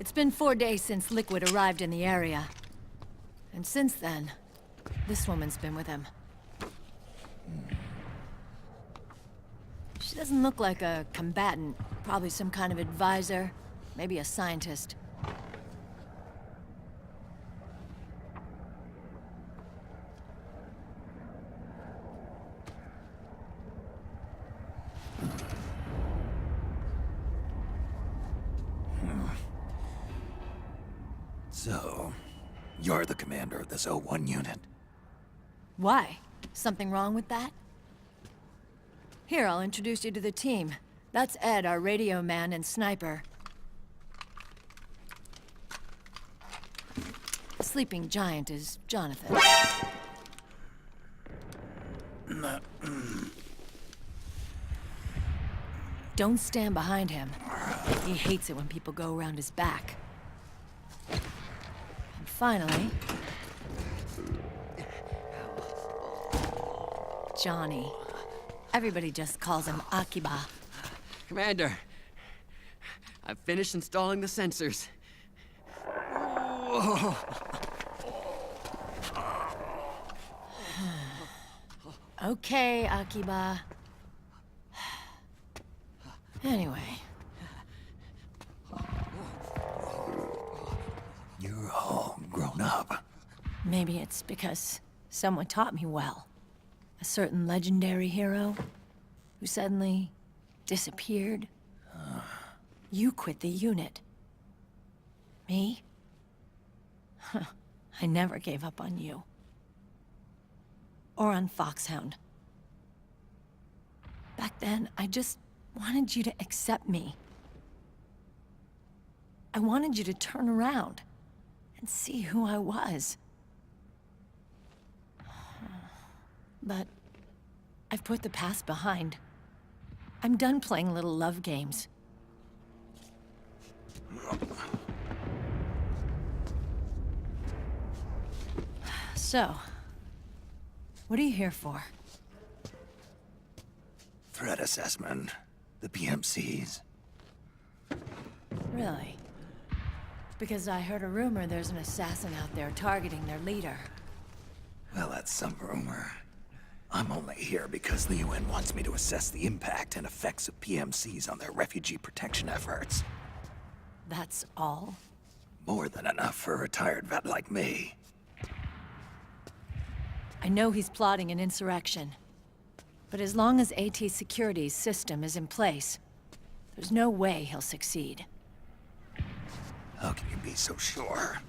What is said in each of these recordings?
It's been 4 days since Liquid arrived in the area. And since then, this woman's been with him. She doesn't look like a combatant. Probably some kind of advisor, maybe a scientist. So, you're the commander of this O1 unit. Why? Something wrong with that? Here, I'll introduce you to the team. That's Ed, our radio man and sniper. The sleeping giant is Jonathan. Don't stand behind him. He hates it when people go around his back. And finally... Johnny. Everybody just calls him Akiba. Commander, I've finished installing the sensors. Okay, Akiba. Anyway. You're all grown up. Maybe it's because someone taught me well. A certain legendary hero who suddenly disappeared. You quit the unit. Me? I never gave up on you. Or on Foxhound. Back then, I just wanted you to accept me. I wanted you to turn around and see who I was. But I've put the past behind. I'm done playing little love games. So, what are you here for? Threat assessment. The PMCs. Really? Because I heard a rumor there's an assassin out there targeting their leader. Well, that's some rumor. I'm only here because the UN wants me to assess the impact and effects of PMCs on their refugee protection efforts. That's all? More than enough for a retired vet like me. I know he's plotting an insurrection. But as long as AT Security's system is in place, there's no way he'll succeed. How can you be so sure?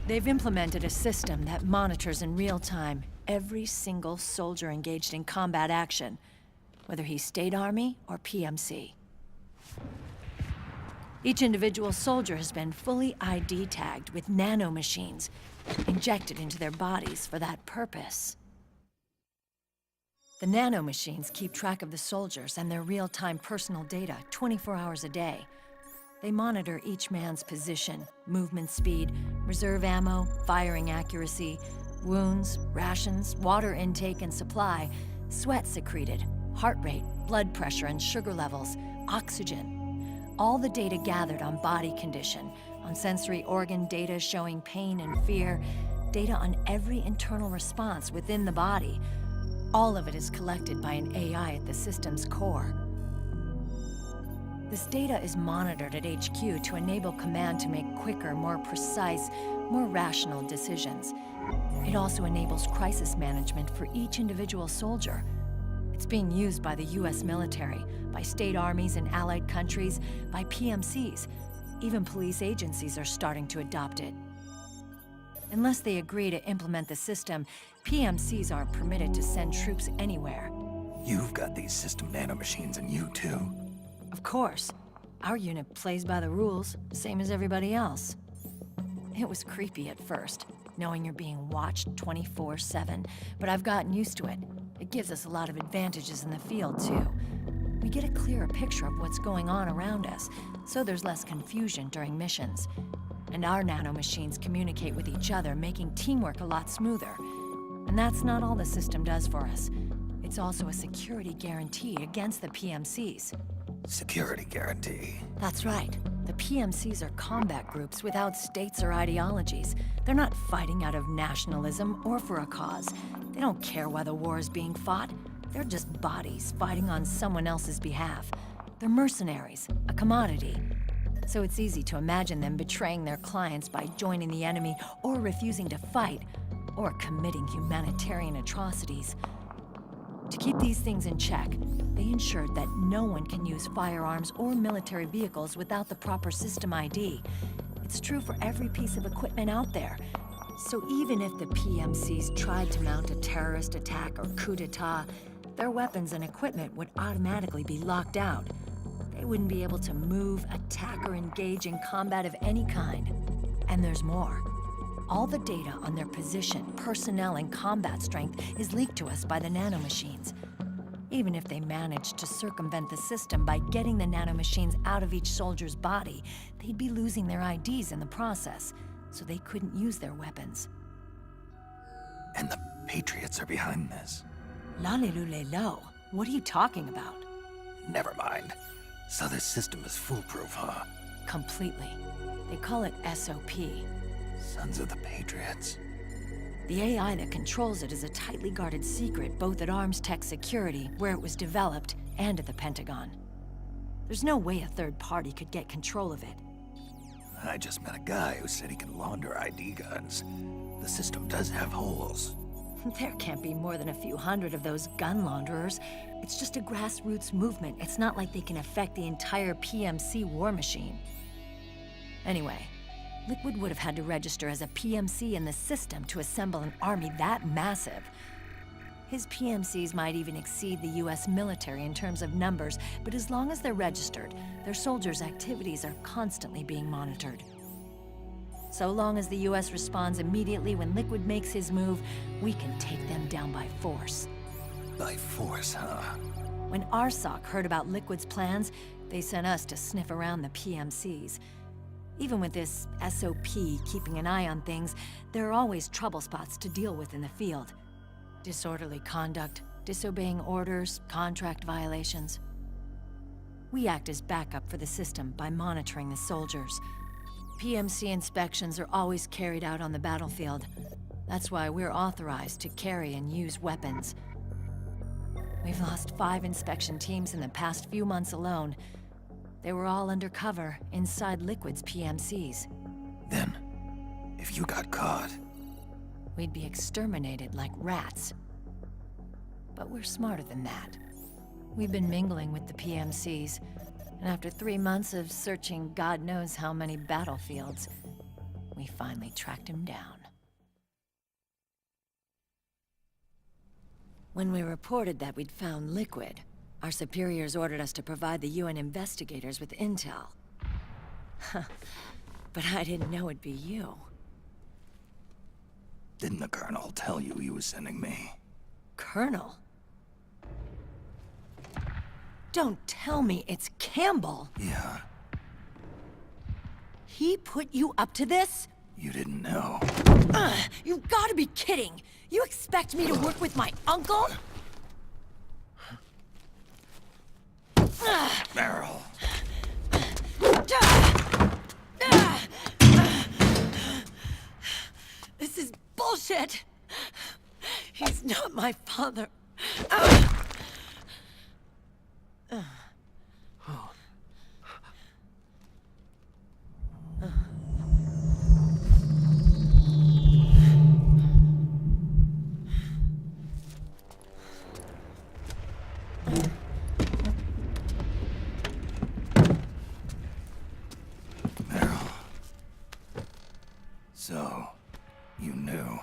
They've implemented a system that monitors in real time every single soldier engaged in combat action, whether he's State Army or PMC. Each individual soldier has been fully ID tagged with nanomachines injected into their bodies for that purpose. The nanomachines keep track of the soldiers and their real-time personal data 24 hours a day. They monitor each man's position, movement speed, reserve ammo, firing accuracy, wounds, rations, water intake and supply, sweat secreted, heart rate, blood pressure and sugar levels, oxygen. All the data gathered on body condition, on sensory organ data showing pain and fear, data on every internal response within the body. All of it is collected by an AI at the system's core. This data is monitored at HQ to enable command to make quicker, more precise, more rational decisions. It also enables crisis management for each individual soldier. It's being used by the US military, by state armies in allied countries, by PMCs. Even police agencies are starting to adopt it. Unless they agree to implement the system, PMCs aren't permitted to send troops anywhere. You've got these system nanomachines in you too. Of course. Our unit plays by the rules, same as everybody else. It was creepy at first, knowing you're being watched 24/7, but I've gotten used to it. It gives us a lot of advantages in the field, too. We get a clearer picture of what's going on around us, so there's less confusion during missions. And our nanomachines communicate with each other, making teamwork a lot smoother. And that's not all the system does for us. It's also a security guarantee against the PMCs. Security guarantee. That's right. The PMCs are combat groups without states or ideologies. They're not fighting out of nationalism or for a cause. They don't care why the war is being fought. They're just bodies fighting on someone else's behalf. They're mercenaries, a commodity. So it's easy to imagine them betraying their clients by joining the enemy or refusing to fight, or committing humanitarian atrocities. To keep these things in check, they ensured that no one can use firearms or military vehicles without the proper system ID. It's true for every piece of equipment out there. So even if the PMCs tried to mount a terrorist attack or coup d'etat, their weapons and equipment would automatically be locked out. They wouldn't be able to move, attack, or engage in combat of any kind. And there's more. All the data on their position, personnel, and combat strength is leaked to us by the nanomachines. Even if they managed to circumvent the system by getting the nanomachines out of each soldier's body, they'd be losing their IDs in the process, so they couldn't use their weapons. And the Patriots are behind this. Lalilulelo, what are you talking about? Never mind. So this system is foolproof, huh? Completely. They call it SOP. Sons of the Patriots. The AI that controls it is a tightly guarded secret both at Arms Tech Security, where it was developed, and at the Pentagon. There's no way a third party could get control of it. I just met a guy who said he can launder ID guns. The system does have holes. There can't be more than a few hundred of those gun launderers. It's just a grassroots movement. It's not like they can affect the entire PMC war machine. Anyway, Liquid would have had to register as a PMC in the system to assemble an army that massive. His PMCs might even exceed the US military in terms of numbers, but as long as they're registered, their soldiers' activities are constantly being monitored. So long as the US responds immediately when Liquid makes his move, we can take them down by force. By force, huh? When RSOC heard about Liquid's plans, they sent us to sniff around the PMCs. Even with this SOP keeping an eye on things, there are always trouble spots to deal with in the field. Disorderly conduct, disobeying orders, contract violations. We act as backup for the system by monitoring the soldiers. PMC inspections are always carried out on the battlefield. That's why we're authorized to carry and use weapons. We've lost 5 inspection teams in the past few months alone. They were all undercover, inside Liquid's PMCs. Then, if you got caught... We'd be exterminated like rats. But we're smarter than that. We've been mingling with the PMCs, and after 3 months of searching God knows how many battlefields, we finally tracked him down. When we reported that we'd found Liquid, our superiors ordered us to provide the UN investigators with intel. But I didn't know it'd be you. Didn't the Colonel tell you he was sending me? Colonel? Don't tell me it's Campbell! Yeah. He put you up to this? You didn't know. You've gotta be kidding! You expect me to work with my uncle? Meryl. This is bullshit! He's not my father. Meryl. So, you knew.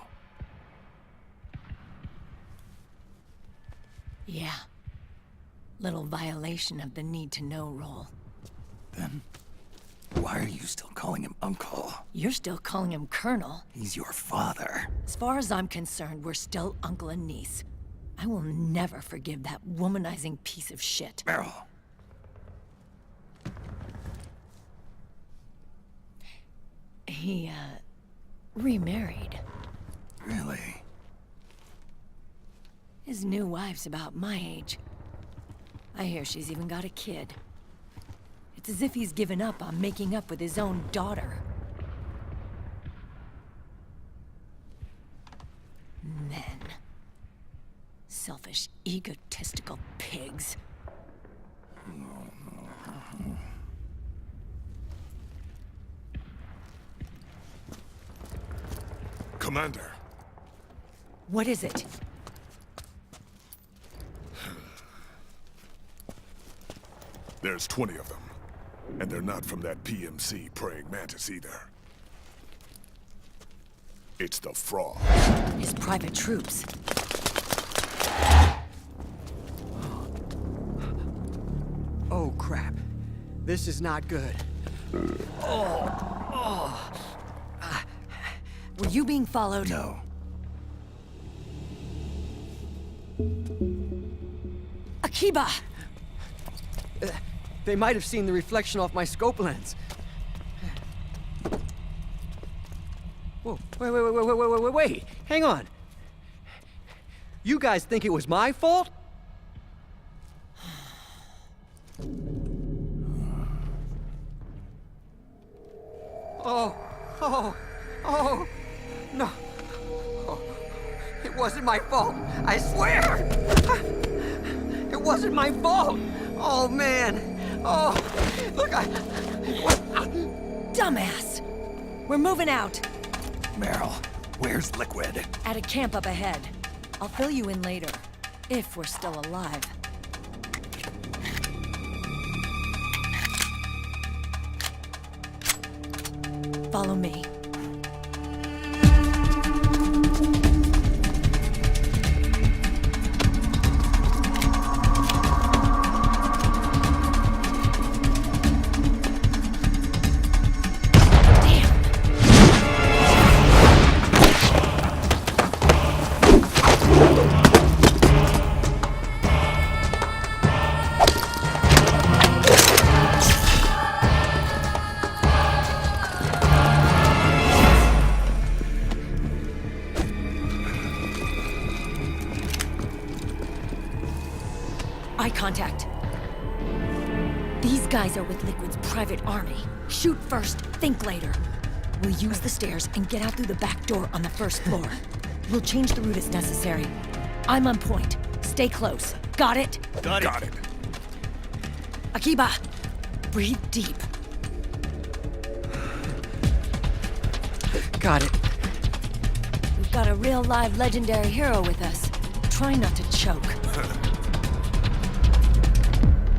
Yeah. Little violation of the need-to-know rule. Then, why are you still calling him Uncle? You're still calling him Colonel. He's your father. As far as I'm concerned, we're still uncle and niece. I will never forgive that womanizing piece of shit. Meryl. He, remarried. Really? His new wife's about my age. I hear she's even got a kid. It's as if he's given up on making up with his own daughter. Men. Selfish, egotistical pigs. Commander. What is it? There's 20 of them. And they're not from that PMC praying mantis either. It's the Frog. His private troops. Oh, crap. This is not good. Were you being followed? No. Akiba! They might have seen the reflection off my scope lens. Whoa, wait. Hang on. You guys think it was my fault? Oh, no. Oh, it wasn't my fault, I swear! It wasn't my fault! Oh, man. Oh, look, Dumbass! We're moving out. Meryl, where's Liquid? At a camp up ahead. I'll fill you in later. If we're still alive. Follow me. Eye contact. These guys are with Liquid's private army. Shoot first, think later. We'll use the stairs and get out through the back door on the first floor. We'll change the route as necessary. I'm on point. Stay close. Got it? Got it. Akiba, breathe deep. got it. We've got a real live legendary hero with us. Try not to choke.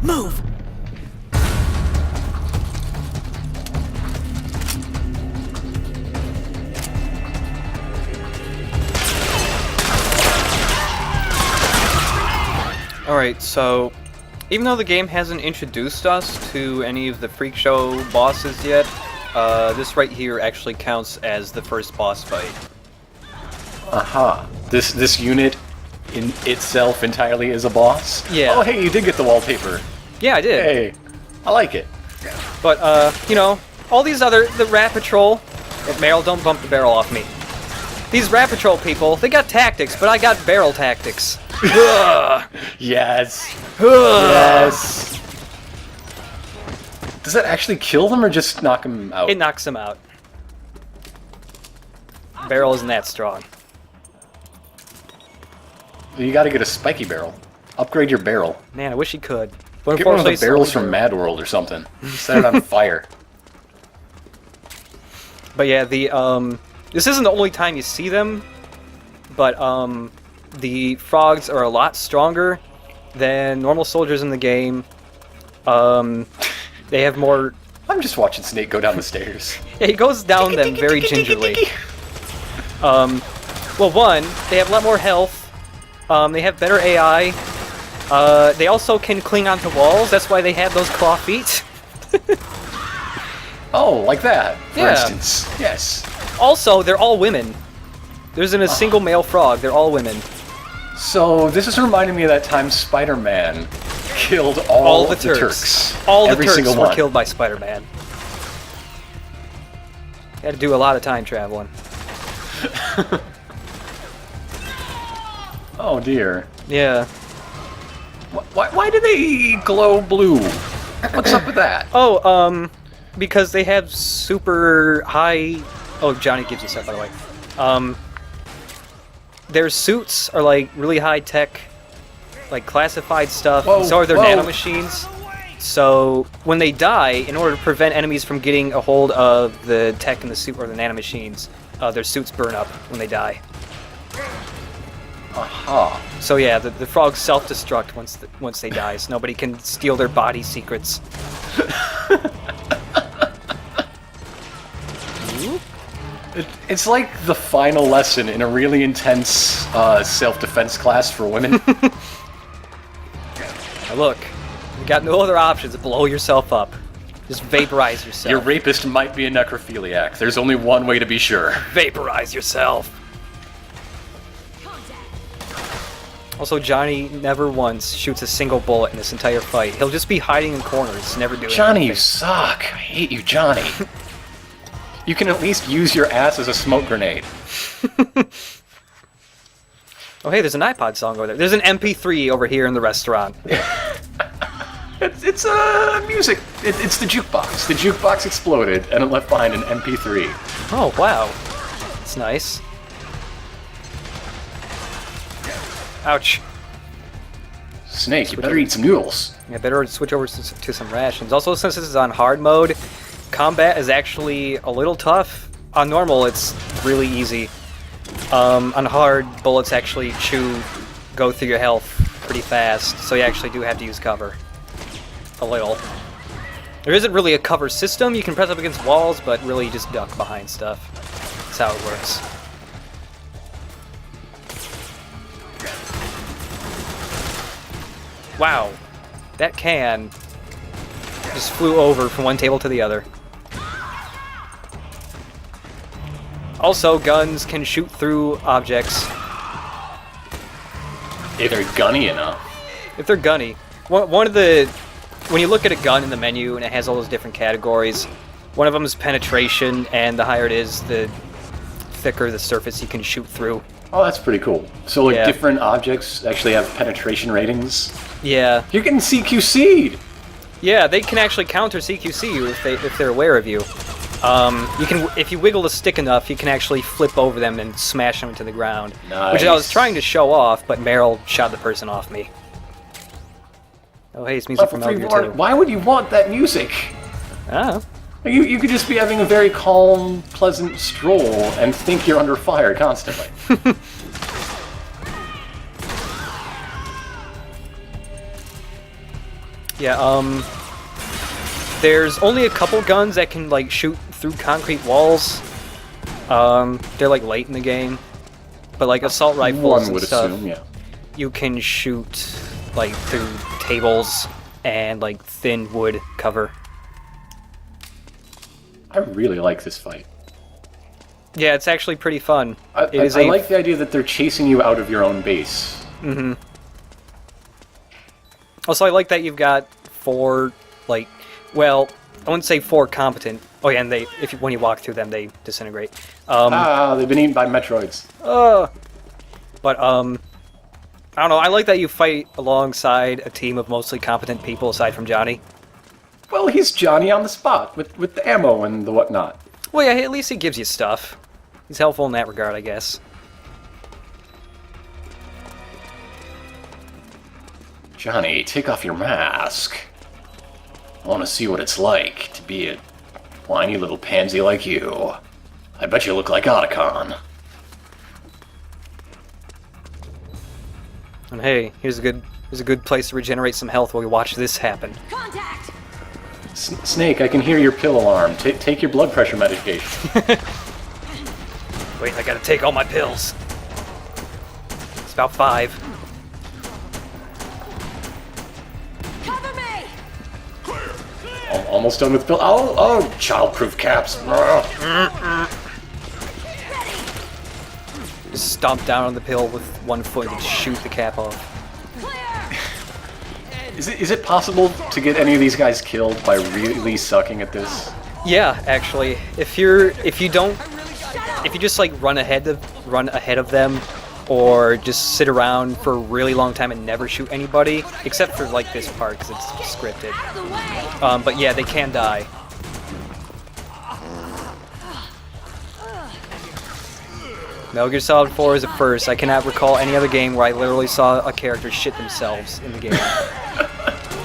Move! Alright, so even though the game hasn't introduced us to any of the Freak Show bosses yet, this right here actually counts as the first boss fight. Aha. This unit in itself entirely is a boss? Yeah. Oh, hey, you did get the wallpaper. Yeah, I did. Hey, I like it. But, you know, all these other, the Rat Patrol, Meryl, don't bump the barrel off me. These Rat Patrol people, they got tactics, but I got barrel tactics. Yes. Yes. Does that actually kill them or just knock them out? It knocks them out. Barrel isn't that strong. You gotta get a spiky barrel. Upgrade your barrel. Man, I wish he could. But Get one of the unfortunately, barrels from Mad World or something. Set it on fire. But yeah, the this isn't the only time you see them, but the frogs are a lot stronger than normal soldiers in the game. They have more. I'm just watching Snake go down the stairs. Yeah, he goes down them very gingerly. Well, one, they have a lot more health. They have better AI. They also can cling onto walls. That's why they have those claw feet. Oh, like that, for Yeah. instance. Yes. Also, they're all women. There isn't a single male frog. They're all women. So, this is reminding me of that time Spider-Man killed all the of the Turks. All the Every Turks single were one. killed by Spider-Man. Had to do a lot of time traveling. Oh dear. Yeah. Why do they glow blue? What's up with that? Oh, because they have super high... Oh, Johnny gives you stuff, by the way. Their suits are, like, really high-tech, like, classified stuff. Whoa, So are their whoa. nanomachines. So, when they die, in order to prevent enemies from getting a hold of the tech in the suit or the nanomachines, their suits burn up when they die. Aha. So yeah, the frogs self-destruct once they die, so nobody can steal their body secrets. It's like the final lesson in a really intense self-defense class for women. Now look, you got no other options. Blow yourself up. Just vaporize yourself. Your rapist might be a necrophiliac. There's only one way to be sure. Vaporize yourself. Also, Johnny never once shoots a single bullet in this entire fight. He'll just be hiding in corners, never doing Johnny, anything. you suck. I hate you, Johnny. You can at least use your ass as a smoke grenade. Oh hey, there's an iPod song over there. There's an MP3 over here in the restaurant. It's music. It's the jukebox. The jukebox exploded, and it left behind an MP3. Oh wow, that's nice. Ouch. Snake, you better eat some noodles. Yeah, better switch over to some rations. Also, since this is on hard mode, combat is actually a little tough. On normal, it's really easy. On hard, bullets actually go through your health pretty fast, so you actually do have to use cover. A little. There isn't really a cover system. You can press up against walls, but really you just duck behind stuff. That's how it works. Wow, that can just flew over from one table to the other. Also, guns can shoot through objects. If they're gunny enough. If they're gunny. One of the... When you look at a gun in the menu and it has all those different categories, one of them is penetration, and the higher it is, the thicker the surface you can shoot through. Oh, that's pretty cool. So, like, Yeah. different objects actually have penetration ratings. Yeah. You're getting CQC'd! Yeah, they can actually counter CQC you if they're aware of you. You can, if you wiggle the stick enough, you can actually flip over them and smash them into the ground. Nice. Which I was trying to show off, but Meryl shot the person off me. Oh, hey, it's music from Metal Gear 2. Why would you want that music? Oh. You could just be having a very calm, pleasant stroll and think you're under fire constantly. Yeah, there's only a couple guns that can, like, shoot through concrete walls. They're, like, late in the game. But, like, assault rifles One and would stuff, assume, yeah. you can shoot, like, through tables and, like, thin wood cover. I really like this fight. Yeah, it's actually pretty fun. I a like the idea that they're chasing you out of your own base. Mm-hmm. Also, I like that you've got 4, like, well, I wouldn't say 4 competent. Oh yeah, and when you walk through them, they disintegrate. They've been eaten by Metroids. But I don't know. I like that you fight alongside a team of mostly competent people, aside from Johnny. Well, he's Johnny on the spot with the ammo and the whatnot. Well, yeah, at least he gives you stuff. He's helpful in that regard, I guess. Johnny, take off your mask. I want to see what it's like to be a whiny little pansy like you. I bet you look like Otacon. And hey, here's a good place to regenerate some health while we watch this happen. Contact! Snake, I can hear your pill alarm. Take your blood pressure medication. Wait, I gotta take all my pills. It's about 5. Cover me! Almost done with pill. Oh, childproof caps. Just stomp down on the pill with one foot and shoot the cap off. Is it possible to get any of these guys killed by really sucking at this? Yeah, actually, if you just like run ahead of them or just sit around for a really long time and never shoot anybody, except for like this part because it's scripted. But yeah, they can die. Metal Gear Solid 4 is a first. I cannot recall any other game where I literally saw a character shit themselves in the game.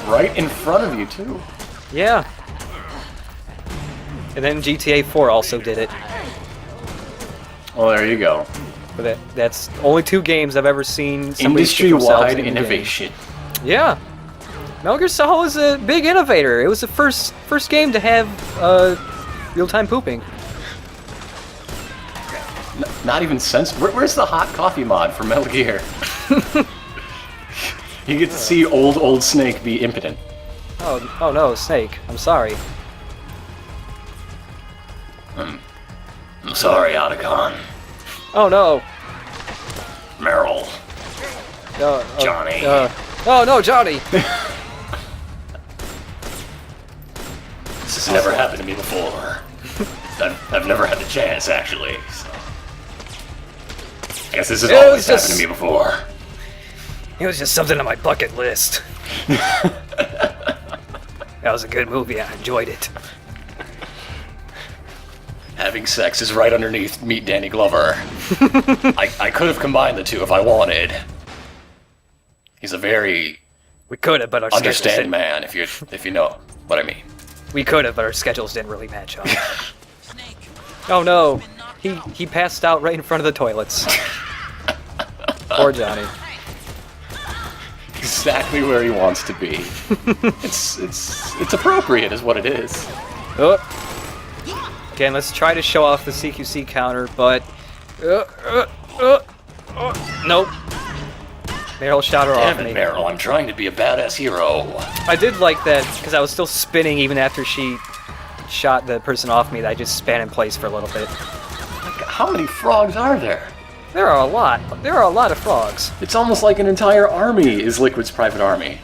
Right in front of you, too. Yeah. And then GTA 4 also did it. Well, there you go. But that's only 2 games I've ever seen somebody shit themselves Industry-wide in the game. innovation. Yeah. Metal Gear Solid was a big innovator. It was the first game to have real-time pooping. Not even sense. Where's the hot coffee mod for Metal Gear? You get to see old Snake be impotent. Oh no, Snake. I'm sorry. I'm sorry, Otacon. Oh no. Meryl. Johnny. Oh no, Johnny. This has never happened to me before. I've never had the chance, actually. So. I guess this has always happened to me before. It was just something on my bucket list. That was a good movie. I enjoyed it. Having sex is right underneath Meet Danny Glover. I could have combined the two if I wanted. He's a very We could have, but our schedules understanding didn't. man, if you know what I mean. We could have, but our schedules didn't really match up. Oh no, he passed out right in front of the toilets. Poor Johnny. Exactly where he wants to be. It's appropriate, is what it is. Oh. Again, let's try to show off the CQC counter, but nope. Meryl shot her off Damn me. it, Meryl! I'm trying to be a badass hero. I did like that because I was still spinning even after she shot the person off me. That I just span in place for a little bit. How many frogs are there? There are a lot. There are a lot of frogs. It's almost like an entire army is Liquid's private army.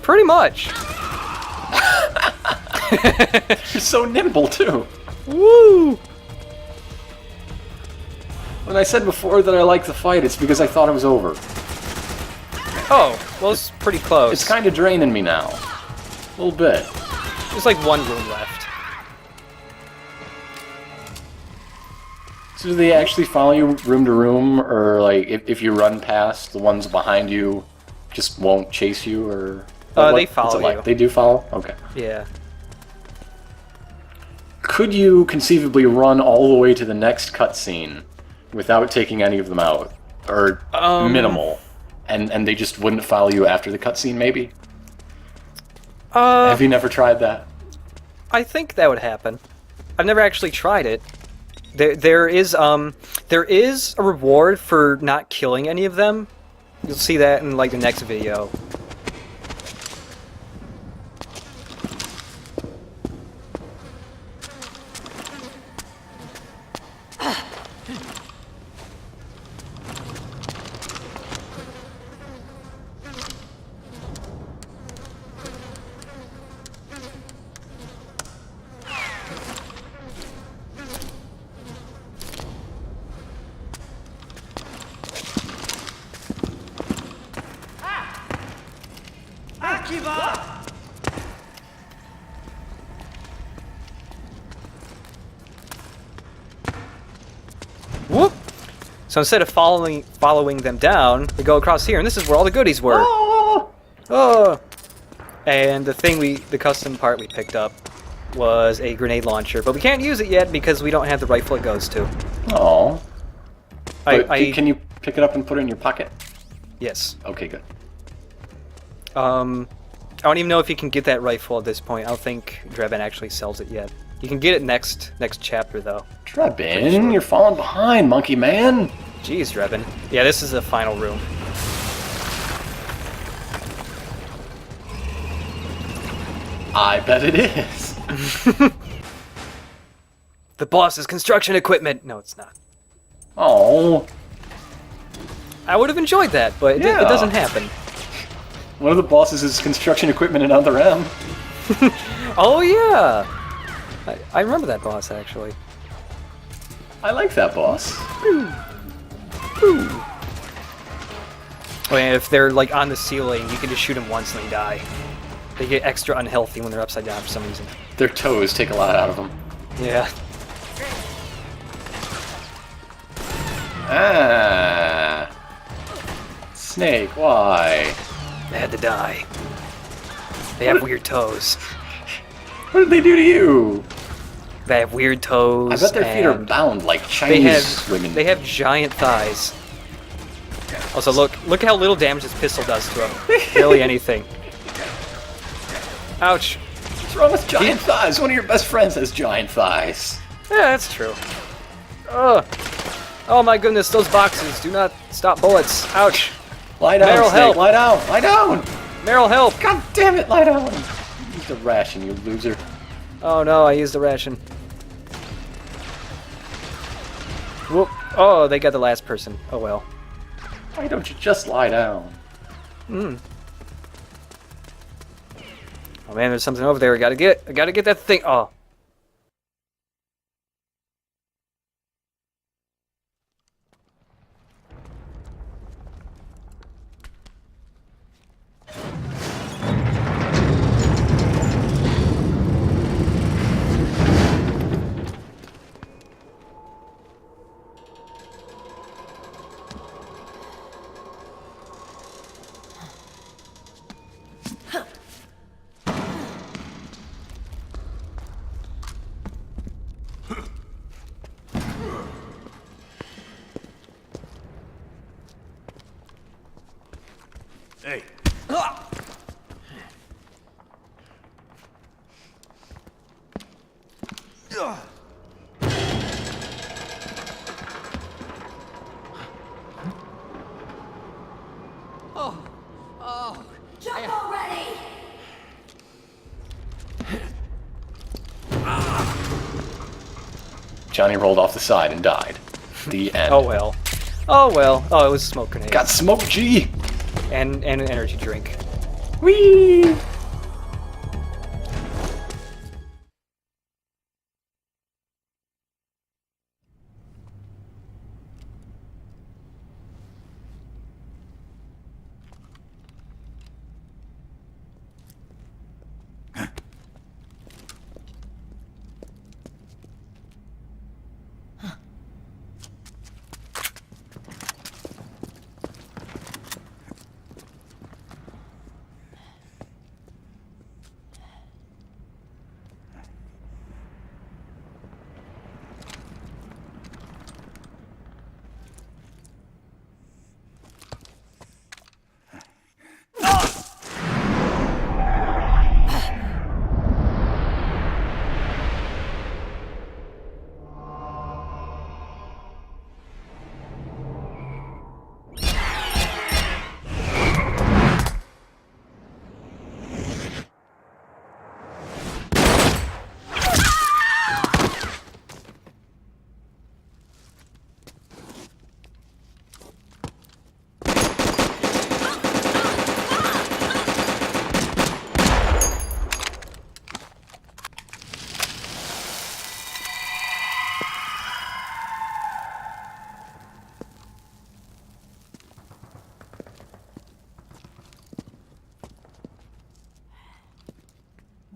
Pretty much. You're so nimble too. Woo! When I said before that I liked the fight, it's because I thought it was over. Oh, well, it's pretty close. It's kind of draining me now. A little bit. There's like one room left. So do they actually follow you room to room, or like if you run past, the ones behind you just won't chase you, or? They follow you. They do follow? Okay. Yeah. Could you conceivably run all the way to the next cutscene without taking any of them out? Or minimal? And they just wouldn't follow you after the cutscene, maybe? Have you never tried that? I think that would happen. I've never actually tried it. There is a reward for not killing any of them. You'll see that in like the next video. Whoop! So instead of following them down, we go across here, and this is where all the goodies were. Oh! And the custom part we picked up was a grenade launcher, but we can't use it yet because we don't have the rifle it goes to. Oh. Can you pick it up and put it in your pocket? Yes. Okay, good. I don't even know if you can get that rifle at this point. I don't think Drebin actually sells it yet. You can get it next chapter, though. Drebin, you're falling behind, monkey man. Jeez, Drebin. Yeah, this is the final room. I bet it is. The boss's construction equipment! No, it's not. Oh. I would have enjoyed that, but it doesn't happen. One of the bosses is construction equipment and other M. Oh, yeah! I remember that boss, actually. I like that boss. Oh, and if they're like on the ceiling, you can just shoot them once and they die. They get extra unhealthy when they're upside down for some reason. Their toes take a lot out of them. Yeah. Ah. Snake, why? They had to die. They have weird toes. What did they do to you? They have weird toes. I bet their feet are and bound like They Chinese women. have giant thighs. Also, look how little damage this pistol does to them. Barely anything. Ouch. What's wrong with giant thighs? One of your best friends has giant thighs. Yeah, that's true. Ugh. Oh my goodness, those boxes do not stop bullets. Ouch. Lie down, Meryl, Snake. help. Lie down. Lie down. Meryl, help! God damn it, lie down. Use the ration, you loser. Oh no, I used the ration. Whoop. Oh, they got the last person. Oh well. Why don't you just lie down? Oh man, there's something over there I gotta get that thing. Oh. Hey, Jump already! Johnny rolled off the side and died. The end. Oh well. Oh well. Oh, it was a smoke grenade. Got smoked, G! And an energy drink. Whee!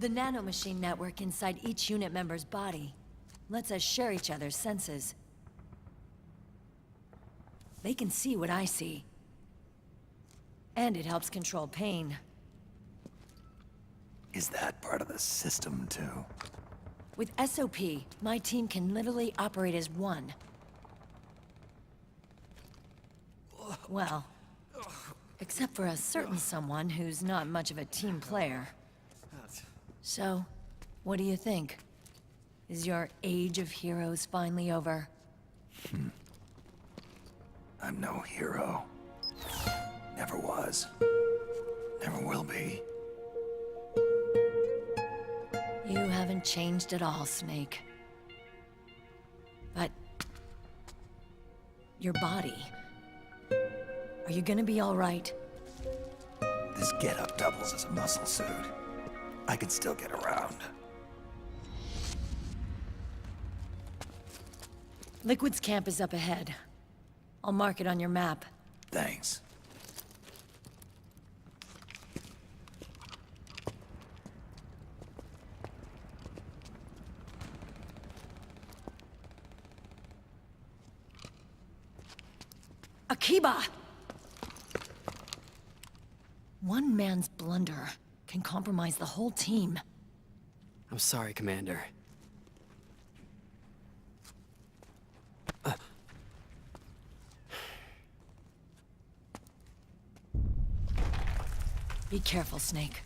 The nanomachine network inside each unit member's body lets us share each other's senses. They can see what I see. And it helps control pain. Is that part of the system, too? With SOP, my team can literally operate as one. Well, except for a certain someone who's not much of a team player. So, what do you think? Is your age of heroes finally over? I'm no hero. Never was. Never will be. You haven't changed at all, Snake. But... your body... are you gonna be all right? This getup doubles as a muscle suit. I can still get around. Liquid's camp is up ahead. I'll mark it on your map. Thanks. Akiba! One man's blunder can compromise the whole team. I'm sorry, Commander. Be careful, Snake.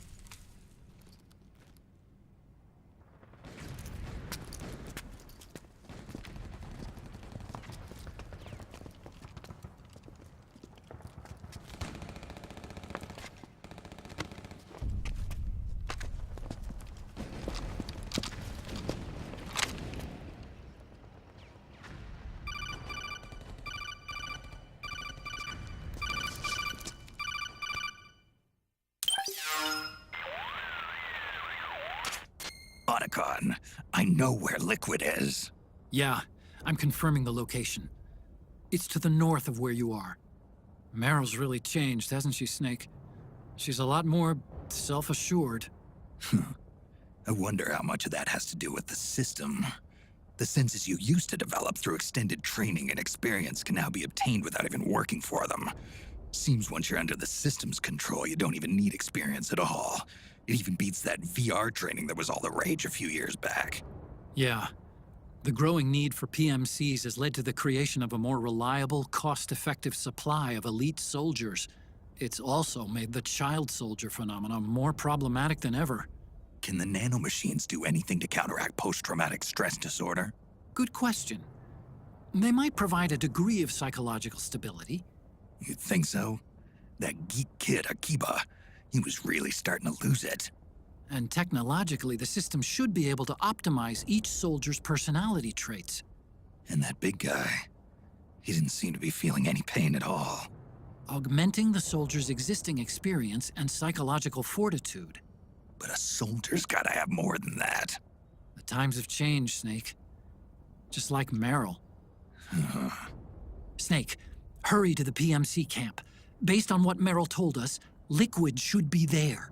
Otacon, I know where Liquid is. Yeah, I'm confirming the location. It's to the north of where you are. Meryl's really changed, hasn't she, Snake? She's a lot more self-assured. I wonder how much of that has to do with the system. The senses you used to develop through extended training and experience can now be obtained without even working for them. Seems once you're under the system's control, you don't even need experience at all. It even beats that VR training that was all the rage a few years back. Yeah. The growing need for PMCs has led to the creation of a more reliable, cost-effective supply of elite soldiers. It's also made the child soldier phenomenon more problematic than ever. Can the nanomachines do anything to counteract post-traumatic stress disorder? Good question. They might provide a degree of psychological stability. You'd think so? That geek kid, Akiba, he was really starting to lose it. And technologically, the system should be able to optimize each soldier's personality traits. And that big guy, he didn't seem to be feeling any pain at all. Augmenting the soldier's existing experience and psychological fortitude. But a soldier's gotta have more than that. The times have changed, Snake. Just like Meryl. Snake, hurry to the PMC camp. Based on what Meryl told us, Liquid should be there.